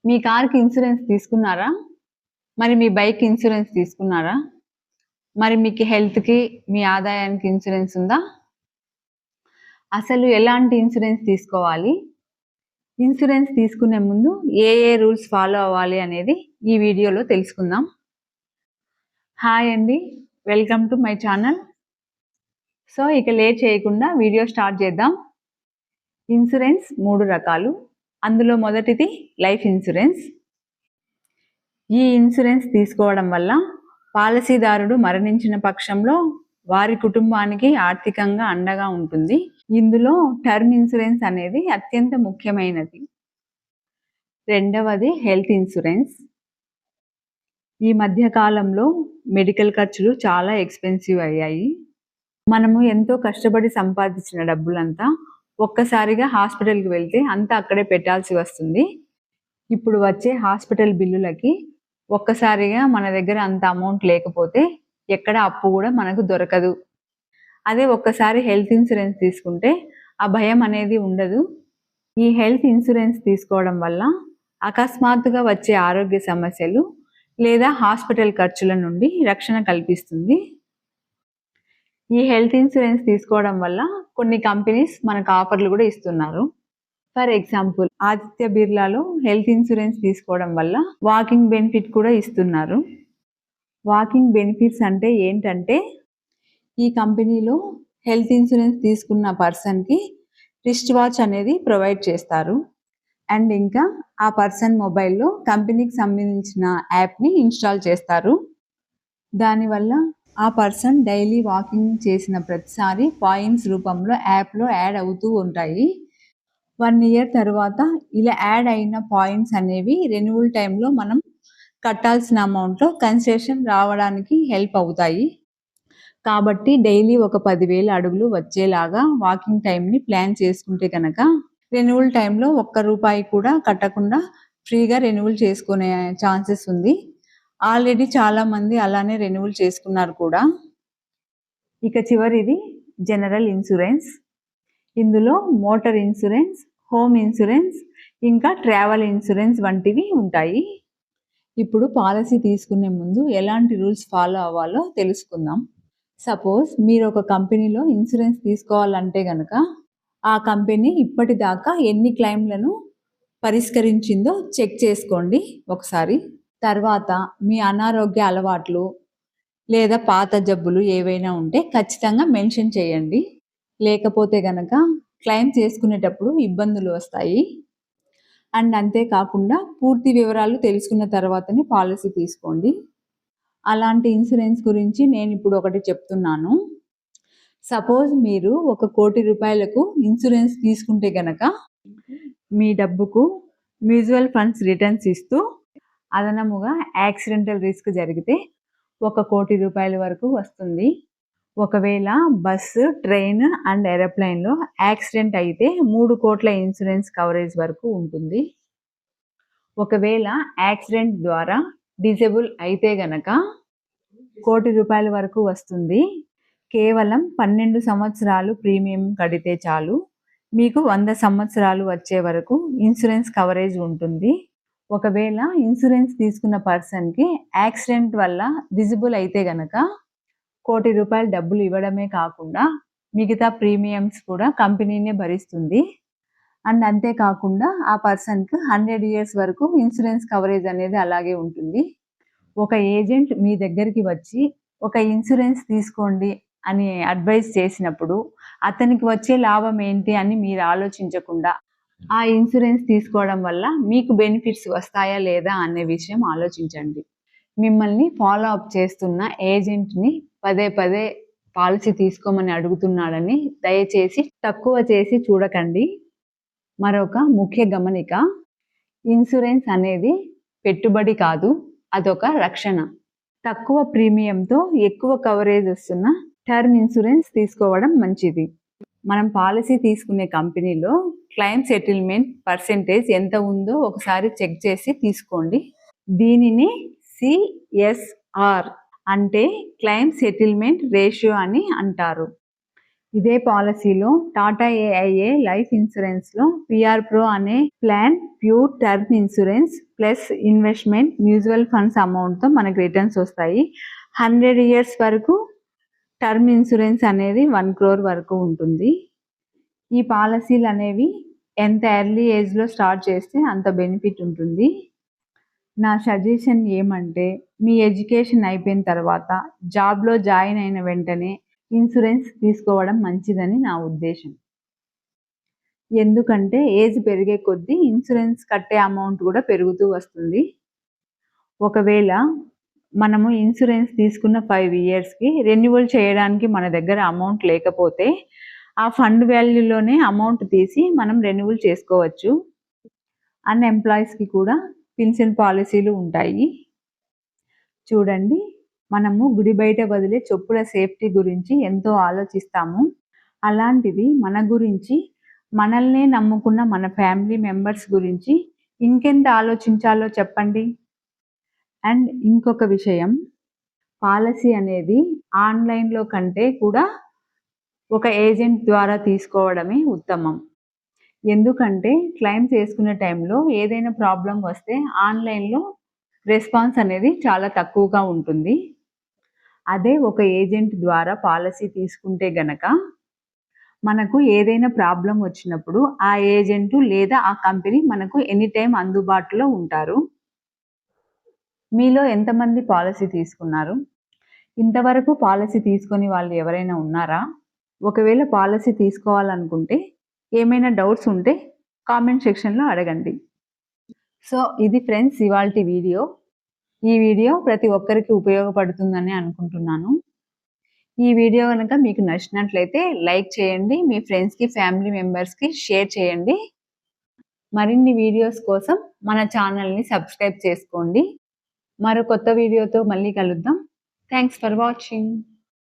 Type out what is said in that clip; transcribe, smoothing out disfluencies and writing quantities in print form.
మీ కార్‌కి ఇన్సూరెన్స్ తీసుకున్నారా? మరి మీ బైక్‌కి ఇన్సూరెన్స్ తీసుకున్నారా? మరి మీకు హెల్త్‌కి, మీ ఆదాయానికి ఇన్సూరెన్స్ ఉందా? అసలు ఎలాంటి ఇన్సూరెన్స్ తీసుకోవాలి? ఇన్సూరెన్స్ తీసుకునే ముందు ఏ రూల్స్ ఫాలో అవ్వాలి అనేది ఈ వీడియోలో తెలుసుకుందాం. హాయ్ అండి. Welcome to my channel. So, ఇక లేట్ చేయకుండా వీడియో స్టార్ట్ చేద్దాం. ఇన్సూరెన్స్ 3 రకాలు. అందులో మొదటిది లైఫ్ ఇన్సూరెన్స్. ఈ ఇన్సూరెన్స్ తీసుకోవడం వల్ల పాలసీదారుడు మరణించిన పక్షంలో వారి కుటుంబానికి ఆర్థికంగా అండగా ఉంటుంది. ఇందులో టర్మ్ ఇన్సూరెన్స్ అనేది అత్యంత ముఖ్యమైనది. రెండవది హెల్త్ ఇన్సూరెన్స్. ఈ మధ్య కాలంలో మెడికల్ ఖర్చులు చాలా ఎక్స్‌పెన్సివ్ అయ్యాయి. మనము ఎంతో కష్టపడి సంపాదించిన డబ్బులంతా ఒక్కసారిగా హాస్పిటల్‌కి వెళ్తే అంతా అక్కడే పెట్టాల్సి వస్తుంది. ఇప్పుడు వచ్చే హాస్పిటల్ బిల్లులకి ఒక్కసారిగా మన దగ్గర అంత అమౌంట్ లేకపోతే ఎక్కడ అప్పు కూడా మనకు దొరకదు. అదే ఒక్కసారి హెల్త్ ఇన్సూరెన్స్ తీసుకుంటే ఆ భయం అనేది ఉండదు. ఈ హెల్త్ ఇన్సూరెన్స్ తీసుకోవడం వల్ల అకస్మాత్తుగా వచ్చే ఆరోగ్య సమస్యలు లేదా హాస్పిటల్ ఖర్చుల నుండి రక్షణ కల్పిస్తుంది. ఈ హెల్త్ ఇన్సూరెన్స్ తీసుకోవడం వల్ల కొన్ని కంపెనీస్ మనకు ఆఫర్లు కూడా ఇస్తున్నారు. ఫర్ ఎగ్జాంపుల్, ఆదిత్య బిర్లాలో హెల్త్ ఇన్సూరెన్స్ తీసుకోవడం వల్ల వాకింగ్ బెనిఫిట్ కూడా ఇస్తున్నారు. వాకింగ్ బెనిఫిట్స్ అంటే ఏంటంటే, ఈ కంపెనీలో హెల్త్ ఇన్సూరెన్స్ తీసుకున్న పర్సన్కి రిస్ట్ వాచ్ అనేది ప్రొవైడ్ చేస్తారు. అండ్ ఇంకా ఆ పర్సన్ మొబైల్లో కంపెనీకి సంబంధించిన యాప్ని ఇన్స్టాల్ చేస్తారు. దానివల్ల ఆ పర్సన్ డైలీ వాకింగ్ చేసిన ప్రతిసారి పాయింట్స్ రూపంలో యాప్లో యాడ్ అవుతూ ఉంటాయి. 1 ఇయర్ తర్వాత ఇలా యాడ్ అయిన పాయింట్స్ అనేవి రెన్యువల్ టైంలో మనం కట్టాల్సిన అమౌంట్‌లో కన్సెషన్ రావడానికి హెల్ప్ అవుతాయి. కాబట్టి డైలీ ఒక 10,000 అడుగులు వచ్చేలాగా వాకింగ్ టైంని ప్లాన్ చేసుకుంటే కనుక రెన్యువల్ టైంలో ఒక్క రూపాయి కూడా కట్టకుండా ఫ్రీగా రెన్యువల్ చేసుకునే ఛాన్సెస్ ఉంది. ఆల్రెడీ చాలామంది అలానే రెన్యువల్ చేసుకున్నారు కూడా. ఇక చివరిది జనరల్ ఇన్సూరెన్స్. ఇందులో మోటార్ ఇన్సూరెన్స్, హోమ్ ఇన్సూరెన్స్, ఇంకా ట్రావెల్ ఇన్సూరెన్స్ వంటివి ఉంటాయి. ఇప్పుడు పాలసీ తీసుకునే ముందు ఎలాంటి రూల్స్ ఫాలో అవ్వాలో తెలుసుకుందాం. సపోజ్ మీరు ఒక కంపెనీలో ఇన్సూరెన్స్ తీసుకోవాలంటే గనక ఆ కంపెనీ ఇప్పటిదాకా ఎన్ని క్లెయిమ్లను పరిష్కరించిందో చెక్ చేసుకోండి ఒకసారి. తర్వాత మీ అనారోగ్య అలవాట్లు లేదా పాత జబ్బులు ఏవైనా ఉంటే ఖచ్చితంగా మెన్షన్ చేయండి. లేకపోతే గనక క్లెయిమ్ చేసుకునేటప్పుడు ఇబ్బందులు వస్తాయి. అండ్ అంతేకాకుండా పూర్తి వివరాలు తెలుసుకున్న తర్వాతనే పాలసీ తీసుకోండి. అలాంటి ఇన్సూరెన్స్ గురించి నేను ఇప్పుడు ఒకటి చెప్తున్నాను. సపోజ్ మీరు 1,00,00,000 రూపాయలకు ఇన్సూరెన్స్ తీసుకుంటే గనక మీ డబ్బుకు మ్యూచువల్ ఫండ్స్ రిటర్న్స్ ఇస్తూ అదనముగా యాక్సిడెంటల్ రిస్క్ జరిగితే 1,00,00,000 రూపాయల వరకు వస్తుంది. ఒకవేళ బస్సు, ట్రైన్ అండ్ ఏరోప్లేన్‌లో యాక్సిడెంట్ అయితే 3,00,00,000 ఇన్సూరెన్స్ కవరేజ్ వరకు ఉంటుంది. ఒకవేళ యాక్సిడెంట్ ద్వారా డిజేబుల్ అయితే గనక 1,00,00,000 రూపాయల వరకు వస్తుంది. కేవలం 12 సంవత్సరాలు ప్రీమియం కడితే చాలు. మీకు 100 సంవత్సరాలు వచ్చే వరకు ఇన్సూరెన్స్ కవరేజ్ ఉంటుంది. ఒకవేళ ఇన్సూరెన్స్ తీసుకున్న పర్సన్‌కి యాక్సిడెంట్ వల్ల డిజేబుల్ అయితే గనక 1,00,00,000 రూపాయలు డబ్బులు ఇవ్వడమే కాకుండా మిగతా ప్రీమియమ్స్ కూడా కంపెనీనే భరిస్తుంది. అండ్ అంతేకాకుండా ఆ పర్సన్‌కి 100 ఇయర్స్ వరకు ఇన్సూరెన్స్ కవరేజ్ అనేది అలాగే ఉంటుంది. ఒక ఏజెంట్ మీ దగ్గరికి వచ్చి ఒక ఇన్సూరెన్స్ తీసుకోండి అని అడ్వైస్ చేసినప్పుడు అతనికి వచ్చే లాభం ఏంటి అని మీరు ఆలోచించకుండా ఆ ఇన్సూరెన్స్ తీసుకోవడం వల్ల మీకు బెనిఫిట్స్ వస్తాయా లేదా అనే విషయం ఆలోచించండి. మిమ్మల్ని ఫాలో అప్ చేస్తున్న ఏజెంట్‌ని పదే పదే పాలసీ తీసుకోమని అడుగుతున్నాడని దయచేసి తక్కువ చేసి చూడకండి. మరొక ముఖ్య గమనిక, ఇన్సూరెన్స్ అనేది పెట్టుబడి కాదు, అదొక రక్షణ. తక్కువ ప్రీమియంతో ఎక్కువ కవరేజ్ వస్తున్న టర్మ్ ఇన్సూరెన్స్ తీసుకోవడం మంచిది. మనం పాలసీ తీసుకునే కంపెనీలో క్లెయిమ్ సెటిల్మెంట్ పర్సెంటేజ్ ఎంత ఉందో ఒకసారి చెక్ చేసి తీసుకోండి. దీనిని CSR అంటే క్లెయిమ్ సెటిల్మెంట్ రేషియో అని అంటారు. ఇదే పాలసీలో టాటా ఏఐఏ లైఫ్ ఇన్సూరెన్స్లో పిఆర్ ప్రో అనే plan pure term insurance plus investment mutual funds అమౌంట్తో మనకు రిటర్న్స్ వస్తాయి. 100 years వరకు టర్మ్ ఇన్సూరెన్స్ అనేది 1 crore వరకు ఉంటుంది. ఈ పాలసీలు అనేవి ఎంత ఎర్లీ ఏజ్లో స్టార్ట్ చేస్తే అంత బెనిఫిట్ ఉంటుంది. నా సజెషన్ ఏమంటే మీ ఎడ్యుకేషన్ అయిపోయిన తర్వాత జాబ్లో జాయిన్ అయిన వెంటనే ఇన్సూరెన్స్ తీసుకోవడం మంచిదని నా ఉద్దేశం. ఎందుకంటే ఏజ్ పెరిగే కొద్దీ ఇన్సూరెన్స్ కట్టే అమౌంట్ కూడా పెరుగుతూ వస్తుంది. ఒకవేళ మనము ఇన్సూరెన్స్ తీసుకున్న 5 yearsకి రెన్యువల్ చేయడానికి మన దగ్గర అమౌంట్ లేకపోతే ఆ ఫండ్ వాల్యూలోనే అమౌంట్ తీసి మనం రెన్యువల్ చేసుకోవచ్చు. అన్ఎంప్లాయీస్కి కూడా పెన్షన్ పాలసీలు ఉంటాయి. చూడండి, మనము గుడి బయట వదిలే చెప్పుల సేఫ్టీ గురించి ఎంతో ఆలోచిస్తాము. అలాంటిది మన గురించి, మనల్నే నమ్ముకున్న మన ఫ్యామిలీ మెంబర్స్ గురించి ఇంకెంత ఆలోచించాలో చెప్పండి. అండ్ ఇంకొక విషయం, పాలసీ అనేది ఆన్లైన్లో కంటే కూడా ఒక ఏజెంట్ ద్వారా తీసుకోవడమే ఉత్తమం. ఎందుకంటే క్లెయిమ్ చేసుకునే టైంలో ఏదైనా ప్రాబ్లం వస్తే ఆన్లైన్లో రెస్పాన్స్ అనేది చాలా తక్కువగా ఉంటుంది. అదే ఒక ఏజెంట్ ద్వారా పాలసీ తీసుకుంటే గనక మనకు ఏదైనా ప్రాబ్లం వచ్చినప్పుడు ఆ ఏజెంటు లేదా ఆ కంపెనీ మనకు ఎనీ టైం అందుబాటులో ఉంటారు. మీలో ఎంతమంది పాలసీ తీసుకున్నారు? ఇంతవరకు పాలసీ తీసుకొని వాళ్ళు ఎవరైనా ఉన్నారా? ఒకవేళ పాలసీ తీసుకోవాలనుకుంటే ఏమైనా డౌట్స్ ఉంటే కామెంట్ సెక్షన్లో అడగండి. సో ఇది ఫ్రెండ్స్ ఇవాల్టి వీడియో. ఈ వీడియో ప్రతి ఒక్కరికి ఉపయోగపడుతుందని అనుకుంటున్నాను. ఈ వీడియో కనుక మీకు నచ్చినట్లయితే లైక్ చేయండి, మీ ఫ్రెండ్స్కి ఫ్యామిలీ మెంబర్స్కి షేర్ చేయండి. మరిన్ని వీడియోస్ కోసం మన ఛానల్ని సబ్స్క్రైబ్ చేసుకోండి. మరో కొత్త వీడియోతో మళ్ళీ కలుద్దాం. Thanks for watching.